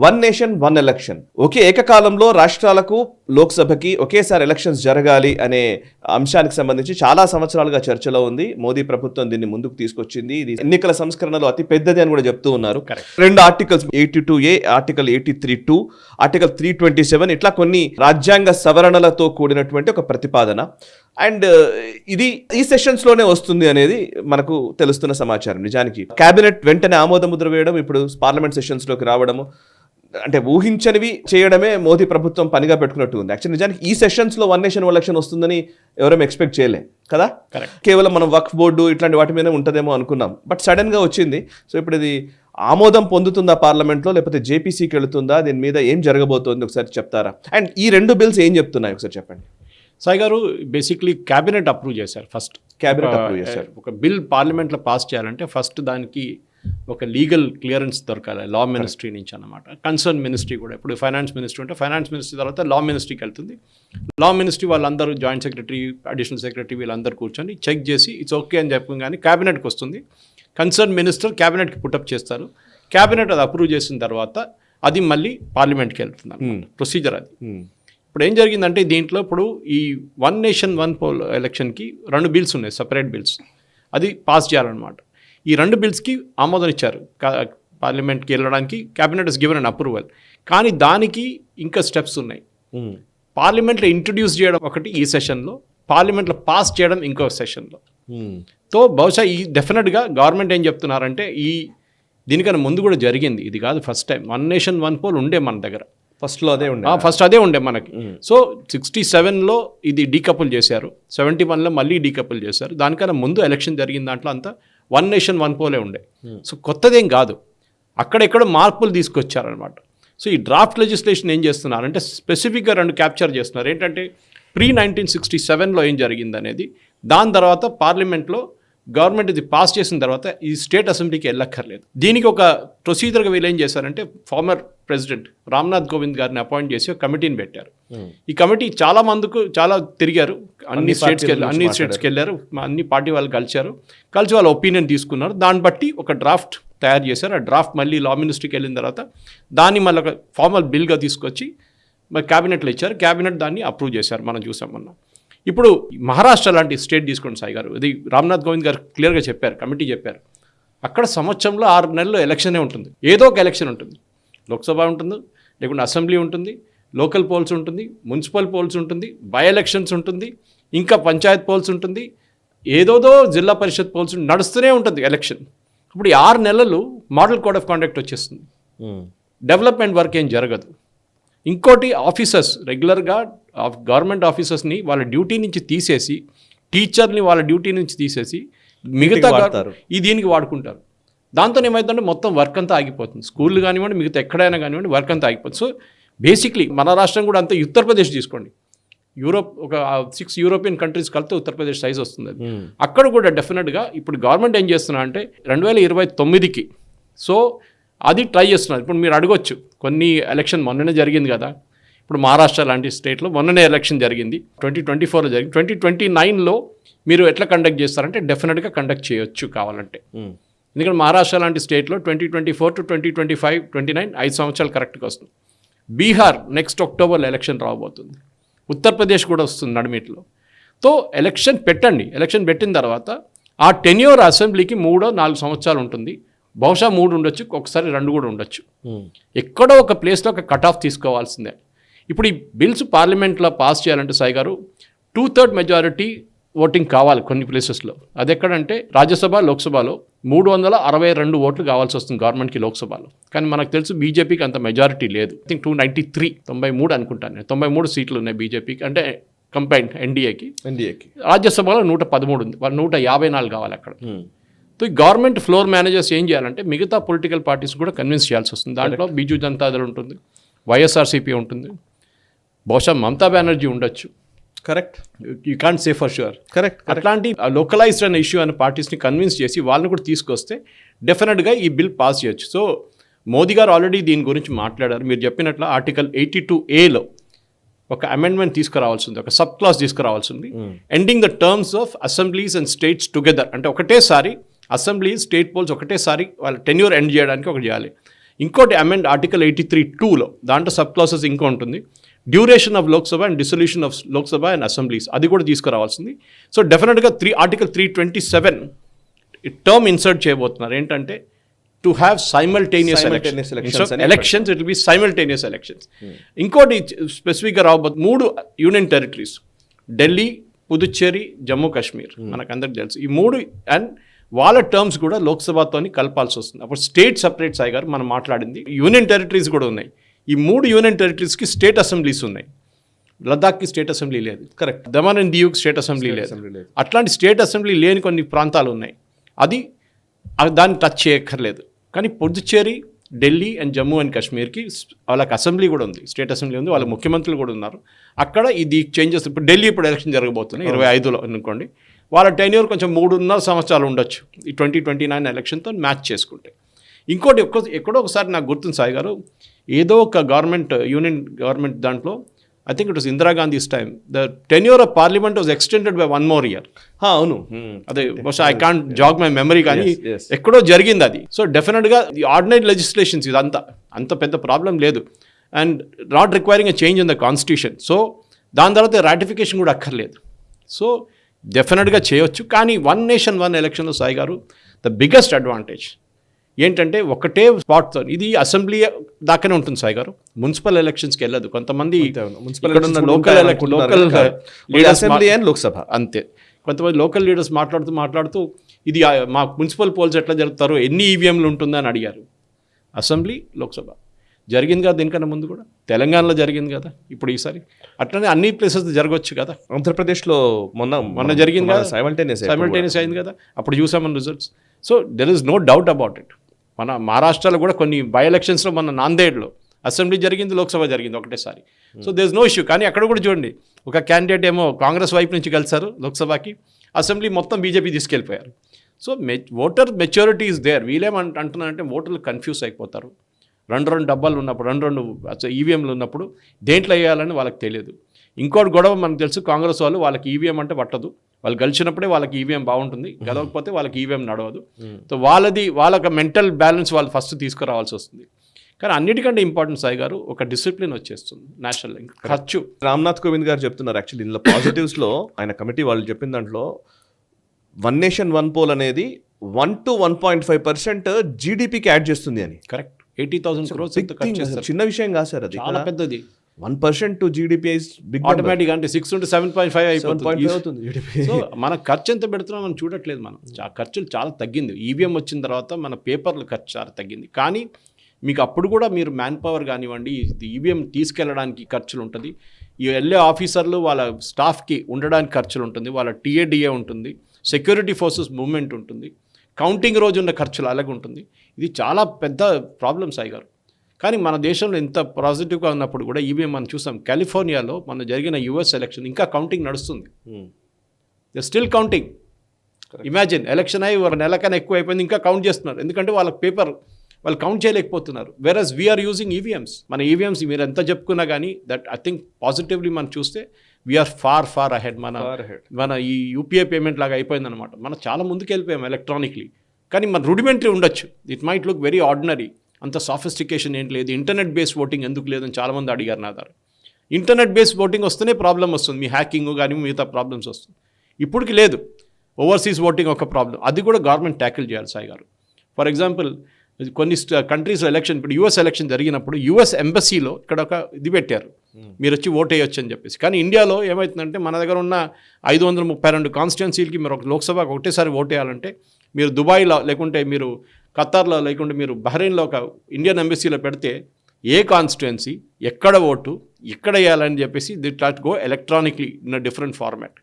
One nation one election, ఒకే ఏకకాలంలో రాష్ట్రాలకు లోక్సభకి ఒకేసారి ఎలక్షన్స్ జరగాలి అనే అంశానికి సంబంధించి చాలా సంవత్సరాలుగా చర్చలో ఉంది. మోదీ ప్రభుత్వం దీన్ని ముందుకు తీసుకొచ్చింది. ఇది ఎన్నికల సంస్కరణలో అతి పెద్దది అని కూడా చెప్తూ ఉన్నారు. రెండు ఆర్టికల్స్ 82A, ఆర్టికల్ 83(2), ఆర్టికల్ 327 ఇట్లా కొన్ని రాజ్యాంగ సవరణలతో కూడినటువంటి ఒక ప్రతిపాదన. అండ్ ఇది ఈ సెషన్స్ లోనే వస్తుంది అనేది మనకు తెలుస్తున్న సమాచారం. నిజానికి కేబినెట్ వెంటనే ఆమోద ముద్ర వేయడం, ఇప్పుడు పార్లమెంట్ సెషన్స్ లోకి రావడము, అంటే ఊహించనివి చేయడమే మోదీ ప్రభుత్వం పనిగా పెట్టుకున్నట్టు ఉంది. యాక్చువల్ నిజానికి ఈ సెషన్స్ లో వన్ నేషన్ ఎలక్షన్ వస్తుందని ఎవరేం ఎక్స్పెక్ట్ చేయలే కదా. కేవలం మనం వక్ఫ్ బోర్డు ఇట్లాంటి వాటి మీద ఉంటుందేమో అనుకున్నాం, బట్ సడన్ గా వచ్చింది. సో ఇప్పుడు ఇది ఆమోదం పొందుతుందా పార్లమెంట్లో, లేకపోతే జేపీసీకి వెళుతుందా, దీని మీద ఏం జరగబోతోంది ఒకసారి చెప్తారా? అండ్ ఈ రెండు బిల్స్ ఏం చెప్తున్నాయి ఒకసారి చెప్పండి. సాయి గారు, బేసిక్లీ క్యాబినెట్ అప్రూవ్ చేశారు. ఫస్ట్ క్యాబినెట్ అప్రూవ్ చేశారు. ఒక బిల్ పార్లమెంట్లో పాస్ చేయాలంటే ఫస్ట్ దానికి ఒక లీగల్ క్లియరెన్స్ దొరకాలి లా మినిస్ట్రీ నుంచి అన్నమాట. కన్సర్న్ మినిస్ట్రీ కూడా, ఇప్పుడు ఫైనాన్స్ మినిస్ట్రీ ఉంటే ఫైనాన్స్ మినిస్ట్రీ తర్వాత లా మినిస్ట్రీకి వెళ్తుంది. లా మినిస్ట్రీ వాళ్ళందరూ జాయింట్ సెక్రటరీ, అడిషనల్ సెక్రటరీ వీళ్ళందరూ కూర్చొని చెక్ చేసి ఇట్స్ ఓకే అని చెప్పి కానీ క్యాబినెట్కి వస్తుంది. కన్సర్న్ మినిస్టర్ క్యాబినెట్కి పుటప్ చేస్తారు. క్యాబినెట్ అది అప్రూవ్ చేసిన తర్వాత అది మళ్ళీ పార్లమెంట్కి వెళ్తుంది అన్నమాట. ప్రొసీజర్ అది. ఇప్పుడు ఏం జరిగిందంటే దీంట్లో ఇప్పుడు ఈ వన్ నేషన్ వన్ పోల్ ఎలక్షన్కి రెండు బిల్స్ ఉన్నాయి, సపరేట్ బిల్స్. అది పాస్ చేయాలన్నమాట. ఈ రెండు బిల్స్కి ఆమోదం ఇచ్చారు పార్లమెంట్కి వెళ్ళడానికి. Cabinet is given an approval. కానీ దానికి ఇంకా స్టెప్స్ ఉన్నాయి. పార్లమెంట్లో ఇంట్రడ్యూస్ చేయడం ఒకటి ఈ సెషన్లో, పార్లమెంట్లో పాస్ చేయడం ఇంకో సెషన్లో. తో బహుశా ఈ డెఫినెట్గా గవర్నమెంట్ ఏం చెప్తున్నారంటే దీనికన్నా ముందు కూడా జరిగింది, ఇది కాదు first time. One nation one poll ఉండే మన దగ్గర, ఫస్ట్ అదే ఉండే మనకి. సో 67లో ఇది డీకపుల్ చేశారు, 71లో మళ్ళీ డీకపుల్ చేశారు. దానికన్నా ముందు ఎలక్షన్ జరిగిన దాంట్లో అంతా వన్ నేషన్ వన్ పోలే ఉండే. సో కొత్తదేం కాదు, అక్కడెక్కడ మార్పులు తీసుకొచ్చారనమాట. సో ఈ డ్రాఫ్ట్ లెజిస్లేషన్ ఏం చేస్తున్నారంటే స్పెసిఫిక్గా రెండు క్యాప్చర్ చేస్తున్నారు. ఏంటంటే ప్రీ 1967లో ఏం జరిగింది అనేది, దాని తర్వాత పార్లమెంట్లో గవర్నమెంట్ ఇది పాస్ చేసిన తర్వాత ఈ స్టేట్ అసెంబ్లీకి వెళ్ళక్కర్లేదు. దీనికి ఒక ప్రొసీజర్గా వీళ్ళు ఏం చేశారంటే ఫార్మర్ ప్రెసిడెంట్ రామ్నాథ్ కోవింద్ గారిని అపాయింట్ చేసి ఒక కమిటీని పెట్టారు. ఈ కమిటీ చాలా తిరిగారు, అన్ని స్టేట్స్కి వెళ్ళారు, అన్ని పార్టీ వాళ్ళు కలిసి వాళ్ళ ఒపీనియన్ తీసుకున్నారు. దాన్ని బట్టి ఒక డ్రాఫ్ట్ తయారు చేశారు. ఆ డ్రాఫ్ట్ మళ్ళీ లా మినిస్ట్రీకి వెళ్ళిన తర్వాత దాన్ని మళ్ళీ ఒక ఫార్మల్ బిల్గా తీసుకొచ్చి మరి క్యాబినెట్లో ఇచ్చారు. క్యాబినెట్ దాన్ని అప్రూవ్ చేశారు, మనం చూసాం మొన్న. ఇప్పుడు మహారాష్ట్ర లాంటి స్టేట్ తీసుకోండి సాయి గారు, ఇది రామ్నాథ్ కోవింద్ గారు క్లియర్గా చెప్పారు, కమిటీ చెప్పారు. అక్కడ సంవత్సరంలో 6 నెలలు ఎలక్షనే ఉంటుంది, ఏదో ఒక ఎలక్షన్ ఉంటుంది. లోక్సభ ఉంటుంది, లేకుంటే అసెంబ్లీ ఉంటుంది, లోకల్ పోల్స్ ఉంటుంది, మున్సిపల్ పోల్స్ ఉంటుంది, బై ఎలక్షన్స్ ఉంటుంది, ఇంకా పంచాయత్ పోల్స్ ఉంటుంది, ఏదోదో జిల్లా పరిషత్ పోల్స్ నడుస్తూనే ఉంటుంది ఎలక్షన్. ఇప్పుడు ఈ 6 నెలలు మోడల్ కోడ్ ఆఫ్ కాండక్ట్ వచ్చేస్తుంది, డెవలప్మెంట్ వర్క్ ఏం జరగదు. ఇంకోటి ఆఫీసర్స్ రెగ్యులర్గా గవర్నమెంట్ ఆఫీసర్స్ని వాళ్ళ డ్యూటీ నుంచి తీసేసి, టీచర్ని వాళ్ళ డ్యూటీ నుంచి తీసేసి మిగతా ఈ దీనికి వాడుకుంటారు. దాంతో ఏమవుతుందంటే మొత్తం వర్క్ అంతా ఆగిపోతుంది. స్కూళ్ళు కానివ్వండి, మిగతా ఎక్కడైనా కానివ్వండి, వర్క్ అంతా ఆగిపోతుంది. సో బేసిక్లీ మన రాష్ట్రం కూడా అంతా, ఉత్తరప్రదేశ్ తీసుకోండి, యూరోప్ ఒక 6 యూరోపియన్ కంట్రీస్ కలిపితే ఉత్తరప్రదేశ్ సైజ్ వస్తుంది. అక్కడ కూడా డెఫినెట్గా ఇప్పుడు గవర్నమెంట్ ఏం చేస్తున్నా అంటే 2029కి సో అది ట్రై చేస్తున్నారు. ఇప్పుడు మీరు అడగొచ్చు, కొన్ని ఎలక్షన్ మొన్ననే జరిగింది కదా, ఇప్పుడు మహారాష్ట్ర లాంటి స్టేట్లో మొన్ననే ఎలక్షన్ జరిగింది, 2024లో జరిగింది, 2029లో మీరు ఎట్లా కండక్ట్ చేస్తారంటే డెఫినెట్గా కండక్ట్ చేయొచ్చు కావాలంటే. ఎందుకంటే మహారాష్ట్ర లాంటి స్టేట్లో 2024 to 2025, 29 5 సంవత్సరాలు కరెక్ట్గా వస్తుంది. బీహార్ నెక్స్ట్ అక్టోబర్లో ఎలక్షన్ రాబోతుంది, ఉత్తరప్రదేశ్ కూడా వస్తుంది నడిమిట్లో. తో ఎలక్షన్ పెట్టండి, ఎలక్షన్ పెట్టిన తర్వాత ఆ టెన్యూర్ అసెంబ్లీకి 3-4 సంవత్సరాలు ఉంటుంది, బహుశా 3 ఉండొచ్చు, ఒకసారి 2 కూడా ఉండొచ్చు. ఎక్కడో ఒక ప్లేస్లో ఒక కట్ ఆఫ్ తీసుకోవాల్సిందే. ఇప్పుడు ఈ బిల్స్ పార్లమెంట్లో పాస్ చేయాలంటే సాయి గారు 2/3 మెజారిటీ ఓటింగ్ కావాలి కొన్ని ప్లేసెస్లో. అది ఎక్కడంటే రాజ్యసభ, లోక్సభలో 362 ఓట్లు కావాల్సి వస్తుంది గవర్నమెంట్కి లోక్సభలో. కానీ మనకు తెలుసు బీజేపీకి అంత మెజారిటీ లేదు. ఐ థింక్ 293 అనుకుంటాను నేను, 93 సీట్లు ఉన్నాయి బీజేపీకి, అంటే కంబైన్డ్ ఎన్డీఏకి. రాజ్యసభలో 113 ఉంది, వాళ్ళు 154 కావాలి అక్కడ. సో ఈ గవర్నమెంట్ ఫ్లోర్ మేనేజర్స్ ఏం చేయాలంటే మిగతా పొలిటికల్ పార్టీస్ కూడా కన్విన్స్ చేయాల్సి వస్తుంది. దాంట్లో బీజూ జనతాదళ్ ఉంటుంది, వైఎస్ఆర్సీపీ ఉంటుంది, బహుశా మమతా బెనర్జీ ఉండొచ్చు. Correct, you can't say for sure. Correct. అట్లాంటి లోకలైజ్డ్ అనే ఇష్యూ అనే పార్టీస్ని కన్విన్స్ చేసి వాళ్ళని కూడా తీసుకొస్తే డెఫినెట్గా ఈ బిల్ పాస్ చేయొచ్చు. సో మోదీ గారు ఆల్రెడీ దీని గురించి మాట్లాడారు. మీరు చెప్పినట్లు ఆర్టికల్ 82Aలో ఒక అమెండ్మెంట్ తీసుకురావాల్సి ఉంది, ఒక సబ్ క్లాస్ తీసుకురావాల్సి ఉంది. Ending the terms of assemblies and states together, అంటే ఒకటేసారి అసెంబ్లీ స్టేట్ పోల్స్ ఒకటేసారి వాళ్ళ టెన్యూర్ ఎండ్ చేయడానికి ఒకటి చేయాలి. ఇంకోటి అమెండ్ ఆర్టికల్ 83(2)లో దాంట్లో సబ్ క్లాసెస్ ఇంకో ఉంటుంది, duration of Lok Sabha and dissolution of Lok Sabha and assemblies, అది కూడా తీసుకురావాల్సింది. సో డెఫినెట్గా ఆర్టికల్ 327 టర్మ్ ఇన్సర్ట్ చేయబోతున్నారు. ఏంటంటే to have simultaneous elections, it will be simultaneous elections. ఇంకోటి స్పెసిఫిక్గా రాబోతు 3 యూనియన్ టెరిటరీస్, ఢిల్లీ, పుదుచ్చేరి, జమ్మూ కాశ్మీర్, మనకందరికి తెలుసు ఈ 3, అండ్ వాళ్ళ టర్మ్స్ కూడా లోక్సభతోని కలపాల్సి వస్తుంది. అప్పుడు స్టేట్ సపరేట్ సాయి గారు మనం మాట్లాడింది, యూనియన్ టెరిటరీస్ కూడా ఉన్నాయి. ఈ 3 యూనియన్ టెరిటరీస్కి స్టేట్ అసెంబ్లీస్ ఉన్నాయి. లద్దాఖ్కి స్టేట్ అసెంబ్లీ లేదు, కరెక్ట్. దమన్ అండ్ దియుకి స్టేట్ అసెంబ్లీ లేదు. అట్లాంటి స్టేట్ అసెంబ్లీ లేని కొన్ని ప్రాంతాలు ఉన్నాయి, అది దాన్ని టచ్ చేయక్కర్లేదు. కానీ పుదుచ్చేరి, ఢిల్లీ అండ్ జమ్మూ అండ్ కాశ్మీర్కి వాళ్ళకి అసెంబ్లీ కూడా ఉంది, స్టేట్ అసెంబ్లీ ఉంది, వాళ్ళ ముఖ్యమంత్రులు కూడా ఉన్నారు. అక్కడ ఇది చేంజెస్, ఇప్పుడు ఢిల్లీ ఇప్పుడు ఎలక్షన్ జరగబోతున్నాయి 25లో అనుకోండి, వాళ్ళ టెన్యూర్ కొంచెం 3.5 సంవత్సరాలు ఉండొచ్చు ఈ 2029 ఎలక్షన్తో మ్యాచ్ చేసుకుంటే. ఇంకోటి ఎక్కడో ఒకసారి నాకు గుర్తుంది సాయి గారు, ఏదో ఒక యూనియన్ గవర్నమెంట్ దాంట్లో, I think it was ఇందిరాగాంధీస్ time, the tenure of parliament was extended by 1 more year. అవును, అదే బహుశా I can't zag my memory, కానీ ఎక్కడో జరిగింది అది. సో డెఫినెట్గా ఈ ఆర్డినరీ లెజిస్లేషన్స్ ఇదంతా అంత పెద్ద ప్రాబ్లం లేదు, and not requiring a change in the constitution. So దాని తర్వాత రాటిఫికేషన్ కూడా అక్కర్లేదు. సో డెఫినెట్గా చేయొచ్చు. కానీ 1 nation 1 electionలో సాయి గారు ద బిగ్గెస్ట్ అడ్వాంటేజ్ ఏంటంటే ఒకటే స్పాట్తో, ఇది అసెంబ్లీ దాకానే ఉంటుంది సాయి గారు, మున్సిపల్ ఎలక్షన్స్కి వెళ్ళదు. కొంతమంది అసెంబ్లీ అండ్ లోక్సభ అంతే. కొంతమంది లోకల్ లీడర్స్ మాట్లాడుతూ ఇది మా మున్సిపల్ పోల్స్ ఎట్లా జరుపుతారు, ఎన్ని ఈవీఎంలు ఉంటుందని అడిగారు. అసెంబ్లీ, లోక్సభ జరిగింది కదా, దీనికన్నా ముందు కూడా తెలంగాణలో జరిగింది కదా, ఇప్పుడు ఈసారి అట్లనే అన్ని ప్లేసెస్ జరగవచ్చు కదా. ఆంధ్రప్రదేశ్లో మొన్న జరిగింది కదా, సైమల్టేనియస్ అయింది కదా, అప్పుడు చూసామన్న results. So there is no doubt about it. మన మహారాష్ట్రలో కూడా కొన్ని బై ఎలక్షన్స్లో మన నాందేడ్లో అసెంబ్లీ జరిగింది, లోక్సభ జరిగింది ఒకటేసారి. So there is no issue. కానీ అక్కడ కూడా చూడండి, ఒక క్యాండిడేట్ ఏమో కాంగ్రెస్ వైపు నుంచి కలిసారు లోక్సభకి, అసెంబ్లీ మొత్తం బీజేపీ తీసుకెళ్ళిపోయారు. So voter maturity is there. వీళ్ళేమంటున్నారంటే ఓటర్లు కన్ఫ్యూజ్ అయిపోతారు. 2 డబ్బాలు ఉన్నప్పుడు, 2 ఈవీఎంలు ఉన్నప్పుడు దేంట్లో వేయాలని వాళ్ళకి తెలియదు. ఇంకోటి గొడవ మనకు తెలుసు, కాంగ్రెస్ వాళ్ళకి ఈవీఎం అంటే పట్టదు, వాళ్ళు గెలిచినప్పుడే వాళ్ళకి ఈవీఎం బాగుంటుంది, గెలవకపోతే వాళ్ళకి ఈవీఎం నడవదు. సో వాళ్ళకి మెంటల్ బ్యాలెన్స్ వాళ్ళు ఫస్ట్ తీసుకురావాల్సి వస్తుంది. కానీ అన్నిటికంటే ఇంపార్టెంట్ సాయి గారు, ఒక డిసిప్లిన్ వచ్చేస్తుంది నేషనల్. ఖర్చు రామ్నాథ్ కోవింద్ గారు చెప్తున్నారు. యాక్చువల్లీ ఇందులో పాజిటివ్స్లో ఆయన కమిటీ వాళ్ళు చెప్పిన దాంట్లో 1 nation 1 poll అనేది 1 to 1.5% జీడిపికి యాడ్ చేస్తుంది అని. కరెక్ట్. 80,000 crores చిన్న విషయం కాదు సార్, అది చాలా పెద్దది. 1% టు జీడిపి ఆటోమేటిక్, అంటే 6 to 7.5 అయిపోతుంది. సో మన ఖర్చు ఎంత పెడుతున్నాం మనం చూడట్లేదు. మనం ఖర్చులు చాలా తగ్గింది. ఈవీఎం వచ్చిన తర్వాత మన పేపర్ల ఖర్చు చాలా తగ్గింది. కానీ మీకు అప్పుడు కూడా మీరు మ్యాన్ పవర్ కానివ్వండి, ఈవీఎం తీసుకెళ్ళడానికి ఖర్చులు ఉంటుంది, ఈ వెళ్ళే ఆఫీసర్లు వాళ్ళ స్టాఫ్కి ఉండడానికి ఖర్చులు ఉంటుంది, వాళ్ళ టీఏడిఏ ఉంటుంది, సెక్యూరిటీ ఫోర్సెస్ మూవ్మెంట్ ఉంటుంది, కౌంటింగ్ రోజు ఉన్న ఖర్చులు అలాగే ఉంటుంది. ఇది చాలా పెద్ద ప్రాబ్లం సాయి గారు. కానీ మన దేశంలో ఎంత పాజిటివ్గా ఉన్నప్పుడు కూడా ఈవీఎం మనం చూసాం. కాలిఫోర్నియాలో మన జరిగిన యుఎస్ ఎలక్షన్ ఇంకా కౌంటింగ్ నడుస్తుంది. They still counting. Imagine, election అయ్యి 1 నెల కన్నా ఎక్కువ అయిపోయింది, ఇంకా కౌంట్ చేస్తున్నారు. ఎందుకంటే వాళ్ళ పేపర్ వాళ్ళు కౌంట్ చేయలేకపోతున్నారు. వెరస్ వీఆర్ యూజింగ్ ఈవీఎంస్. మన ఈవీఎంస్ మీరు ఎంత చెప్పుకున్నా కానీ దట్ ఐ థింక్ పాజిటివ్లీ మనం చూస్తే వీఆర్ ఫార్ అహెడ్. మన ఈ యూపీఐ పేమెంట్ లాగా అయిపోయిందనమాట. మనం చాలా ముందుకు వెళ్ళిపోయాం ఎలక్ట్రానిక్లీ. కానీ మన రూడిమెంటరీ ఉండొచ్చు, it might look very ordinary, అంత సాఫిస్టికేషన్ ఏంటి లేదు. ఇంటర్నెట్ బేస్డ్ ఓటింగ్ ఎందుకు లేదని చాలామంది అడిగారు నా దగ్గర. ఇంటర్నెట్ బేస్డ్ ఓటింగ్ వస్తేనే ప్రాబ్లం వస్తుంది, మీ హ్యాకింగ్ కానీ మిగతా ప్రాబ్లమ్స్ వస్తుంది. ఇప్పటికి లేదు. ఓవర్సీస్ ఓటింగ్ ఒక ప్రాబ్లం, అది కూడా గవర్నమెంట్ ట్యాకిల్ చేయాలి సాయి గారు. ఫర్ ఎగ్జాంపుల్ కొన్ని కంట్రీస్లో ఎలక్షన్, ఇప్పుడు యూఎస్ ఎలక్షన్ జరిగినప్పుడు యూఎస్ ఎంబసీలో ఇక్కడ ఒక ఇది పెట్టారు, మీరు వచ్చి ఓట్ వేయొచ్చు అని చెప్పేసి. కానీ ఇండియాలో ఏమవుతుందంటే మన దగ్గర ఉన్న 532 కాన్స్టిట్యున్సీలకి మీరు ఒక లోక్సభకు ఒకటేసారి ఓట్ వేయాలంటే మీరు దుబాయ్లో లేకుంటే మీరు ఖతార్లో లేకుంటే మీరు బహ్రెయిన్లో ఒక ఇండియన్ ఎంబసీలో పెడితే ఏ కాన్స్టిట్యున్సీ ఎక్కడ ఓటు ఎక్కడ వేయాలని చెప్పేసి it'd had go electronically in a different format.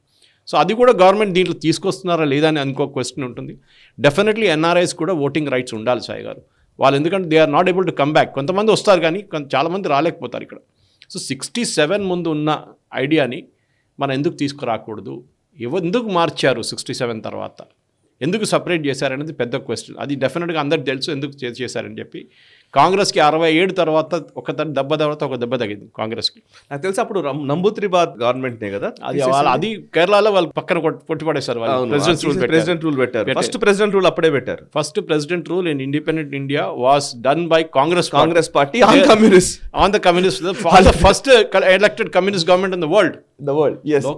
So అది కూడా గవర్నమెంట్ దీంట్లో తీసుకొస్తున్నారా లేదా అని ఇంకో క్వశ్చన్ ఉంటుంది. డెఫినెట్లీ ఎన్ఆర్ఐస్ కూడా ఓటింగ్ రైట్స్ ఉండాలి సాయి గారు. వాళ్ళు ఎందుకంటే they are not able to come back. కొంతమంది వస్తారు కానీ చాలామంది రాలేకపోతారు ఇక్కడ. సో 67 ముందు ఉన్న ఐడియాని మనం ఎందుకు తీసుకురాకూడదు? ఎందుకు మార్చారు 67 తర్వాత? ఎందుకు సపరేట్ చేశారనేది పెద్ద క్వశ్చన్. అది డెఫినెట్గా అందరికి తెలుసు ఎందుకు చేశారని చెప్పి. కాంగ్రెస్కి 67 తర్వాత ఒక దెబ్బ తర్వాత ఒక దెబ్బ తగ్గింది కాంగ్రెస్కి. నాకు తెలిసి అప్పుడు నంబూత్రిబాద్ గవర్నమెంట్నే కదా అది కేరళలో వాళ్ళు పక్కన కొట్టిపడేశారు. ప్రెసిడెంట్ రూల్ పెట్టారు. ఫస్ట్ ప్రెసిడెంట్ రూల్ అప్పుడే పెట్టారు. First president rule in independent India was done by Congress party on communist first elected communist government in the world.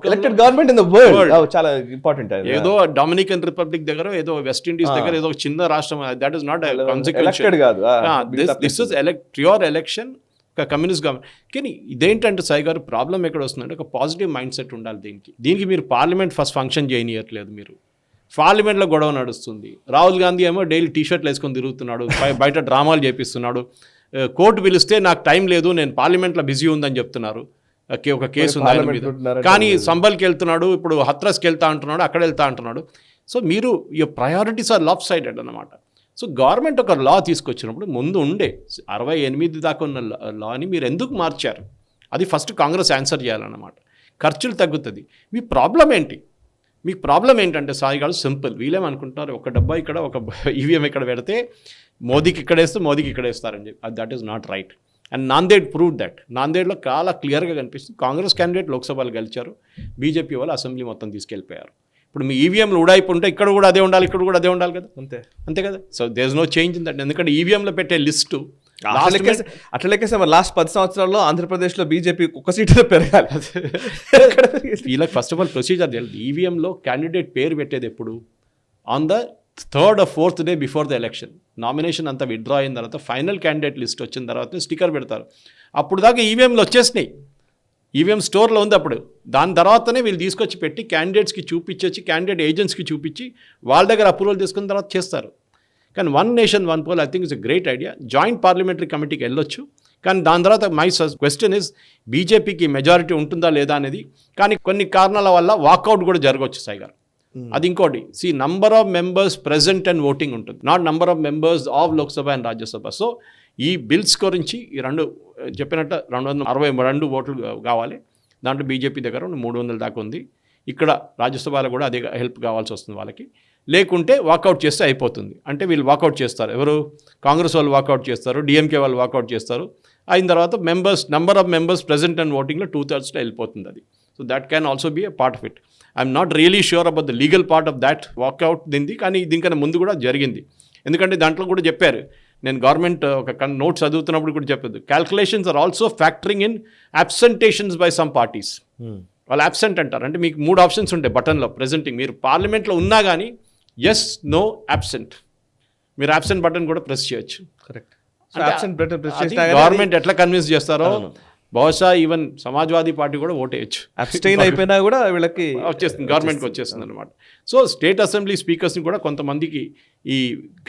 Elected government in the world. చాలా ఇంపార్టెంట్. ఏదో డొమినికన్ రిపబ్లిక్ దగ్గర ఏదో west Indies దగ్గర ఏదో చిన్న రాష్ట్రం, దట్ ఈస్ నాట్ ఎలక్టెడ్ కాదు. This is pure election communist government. కానీ ఇదేంటంటే సాయి గారు ప్రాబ్లం ఎక్కడ వస్తుందంటే ఒక పాజిటివ్ మైండ్ సెట్ ఉండాలి దీనికి మీరు పార్లమెంట్ ఫస్ట్ ఫంక్షన్ చేయనియట్లేదు. మీరు పార్లమెంట్లో గొడవ నడుస్తుంది. రాహుల్ గాంధీ ఏమో డైలీ టీషర్ట్లు వేసుకొని తిరుగుతున్నాడు, బయట డ్రామాలు చేపిస్తున్నాడు. కోర్టు పిలిస్తే నాకు టైం లేదు, నేను పార్లమెంట్లో బిజీ ఉందని చెప్తున్నారు. ఒక కేసు ఉంది ఆయన మీద. కానీ సంబల్కి వెళ్తున్నాడు, ఇప్పుడు హత్రస్కి వెళ్తా అంటున్నాడు, అక్కడ వెళ్తా అంటున్నాడు. సో మీరు ఈ ప్రయారిటీస్ ఆర్ లాప్ సైడెడ్ అన్నమాట. సో గవర్నమెంట్ ఒక లా తీసుకొచ్చినప్పుడు ముందు ఉండే 68 దాకా ఉన్న లాని మీరు ఎందుకు మార్చారు? అది ఫస్ట్ కాంగ్రెస్ ఆన్సర్ చేయాలన్నమాట. ఖర్చులు తగ్గుతుంది. మీ ప్రాబ్లం ఏంటి? మీకు ప్రాబ్లం ఏంటంటే సాయి గారు సింపుల్. వీళ్ళేమనుకుంటున్నారు, ఒక డబ్బా ఇక్కడ ఒక ఈవీఎం ఇక్కడ పెడితే మోదీకి ఇక్కడ వేస్తే మోదీకి ఇక్కడ వేస్తారని చెప్పి. That is not right. And Nanded prove that. నాందేడ్లో చాలా క్లియర్గా కనిపిస్తుంది. కాంగ్రెస్ క్యాండిడేట్ లోక్సభలు గెలిచారు, బీజేపీ వాళ్ళు అసెంబ్లీ మొత్తం తీసుకెళ్ళిపోయారు. ఇప్పుడు మీ ఈవీఎంలు ఉడాయిపు ఉంటే ఇక్కడ కూడా అదే ఉండాలి, ఇక్కడ కూడా అదే ఉండాలి కదా. అంతే కదా. So there is no change in that. ఎందుకంటే ఈవీఎంలో పెట్టే లిస్టు అట్లా లెక్కేస్తే మరి లాస్ట్ 10 సంవత్సరాల్లో ఆంధ్రప్రదేశ్లో బీజేపీ ఒక సీట్లో పెరగాలి. వీళ్ళకి ఫస్ట్ ఆఫ్ ఆల్ ప్రొసీజర్ తెలియదు. ఈవీఎంలో క్యాండిడేట్ పేరు పెట్టేది ఎప్పుడు? On the 3rd or 4th day before the election. Nomination అంతా విత్డ్రా అయిన తర్వాత ఫైనల్ క్యాండిడేట్ లిస్ట్ వచ్చిన తర్వాత స్టిక్కర్ పెడతారు. అప్పుడు దాకా ఈవీఎంలు వచ్చేసినాయి, ఈవీఎం స్టోర్లో ఉంది. అప్పుడు దాని తర్వాతనే వీళ్ళు తీసుకొచ్చి పెట్టి క్యాండిడేట్స్కి చూపించి, క్యాండిడేట్ ఏజెంట్స్కి చూపించి వాళ్ళ దగ్గర అప్రూవల్ తీసుకున్న తర్వాత చేస్తారు. కానీ one nation one poll I think is a great idea. Joint parliamentary కమిటీకి వెళ్ళొచ్చు. కానీ దాని తర్వాత మై క్వశ్చన్ ఇస్ బీజేపీకి మెజారిటీ ఉంటుందా లేదా అనేది. కానీ కొన్ని కారణాల వల్ల వాకౌట్ కూడా జరగవచ్చు సాయి గారు. అది ఇంకోటి. Number of members present and voting ఉంటుంది, not number of members of Lok Sabha and Rajya Sabha. So ఈ బిల్స్ గురించి ఈ రెండు చెప్పినట్టు 262 ఓట్లు కావాలి. దాంట్లో బీజేపీ దగ్గర 300 దాకా ఉంది. ఇక్కడ రాజ్యసభలో కూడా అదే హెల్ప్ కావాల్సి వస్తుంది వాళ్ళకి. లేకుంటే వాకౌట్ చేస్తే అయిపోతుంది. అంటే వీళ్ళు వాకౌట్ చేస్తారు. ఎవరు? కాంగ్రెస్ వాళ్ళు వాకౌట్ చేస్తారు, డిఎంకే వాళ్ళు వాకౌట్ చేస్తారు. అయిన తర్వాత number of members present and ఓటింగ్లో 2/3 వెళ్ళిపోతుంది అది. So that can also be a part of it. I'm not really sure about the legal part of that walkout దీనిది. కానీ దీనికన్నా ముందు కూడా జరిగింది. ఎందుకంటే దాంట్లో కూడా చెప్పారు, నేను గవర్నమెంట్ ఒక నోట్ చదువుతున్నప్పుడు కూడా చెప్పేది, calculations are also factoring in abstentions by some parties. వాళ్ళు అబ్సెంట్ అంటారు. అంటే మీకు 3 ఆప్షన్స్ ఉంటాయి బటన్లో ప్రెజెంటింగ్. మీరు పార్లమెంట్లో ఉన్నా కానీ ఎస్, నో, అబ్సెంట్. మీరు అబ్సెంట్ బటన్ కూడా ప్రెస్ చేయొచ్చు. కరెక్ట్. గవర్నమెంట్ ఎట్లా కన్విన్స్ చేస్తారో బహుశా ఈవెన్ సమాజ్వాదీ పార్టీ కూడా ఓటేయచ్చు. అబ్స్టైన్ అయిపోయినా కూడా వీళ్ళకి వచ్చేస్తుంది, గవర్నమెంట్కి వచ్చేస్తుంది అనమాట. సో స్టేట్ అసెంబ్లీ స్పీకర్స్ని కూడా కొంతమందికి ఈ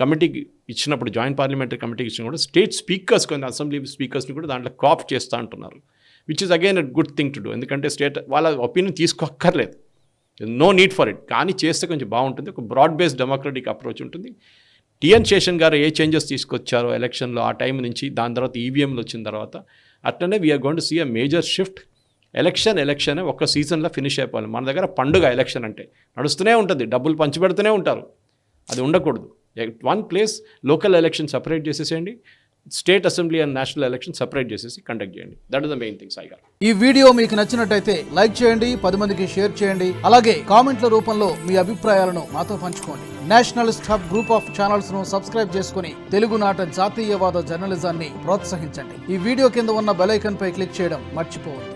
కమిటీకి ఇచ్చినప్పుడు, జాయింట్ పార్లమెంటరీ కమిటీకి ఇచ్చిన కూడా స్టేట్ స్పీకర్స్, కొన్ని అసెంబ్లీ స్పీకర్స్ని కూడా దాంట్లో కాప్ చేస్తూ అంటున్నారు. Which is again a good thing to do. ఎందుకంటే స్టేట్ వాళ్ళ ఒపీనియన్ తీసుకోక్కర్లేదు, నో నీడ్ ఫర్ ఇట్. కానీ చేస్తే కొంచెం బాగుంటుంది. ఒక బ్రాడ్ బేస్డ్ డెమోక్రటిక్ అప్రోచ్ ఉంటుంది. టిఎన్ శేషన్ గారు ఏ చేంజెస్ తీసుకొచ్చారో ఎలక్షన్లో ఆ టైం నుంచి, దాని తర్వాత ఈవీఎంలు వచ్చిన తర్వాత, అట్లనే we're going to see a major shift. Election ఒక సీజన్లో ఫినిష్ అయిపోవాలి. మన దగ్గర పండుగ ఎలక్షన్ అంటే నడుస్తూనే ఉంటుంది, డబ్బులు పంచిపెడుతూనే ఉంటారు. అది ఉండకూడదు. One place local election separate చేసేసేయండి, state assembly and national election separate చేసేసి కండక్ట్ చేయండి. That is the main thing Sai garu. ఈ వీడియో మీకు నచ్చినట్టయితే లైక్ చేయండి, 10 మందికి షేర్ చేయండి. అలాగే కామెంట్ల రూపంలో మీ అభిప్రాయాలను మాతో పంచుకోండి. Nationalist hub group of channels ను సబ్స్క్రైబ్ చేసుకుని తెలుగునాట జాతీయవాద జర్నలిజాన్ని ప్రోత్సహించండి. ఈ వీడియో కింద ఉన్న బెల్ ఐకాన్ పై క్లిక్ చేయడం మర్చిపోవద్దు.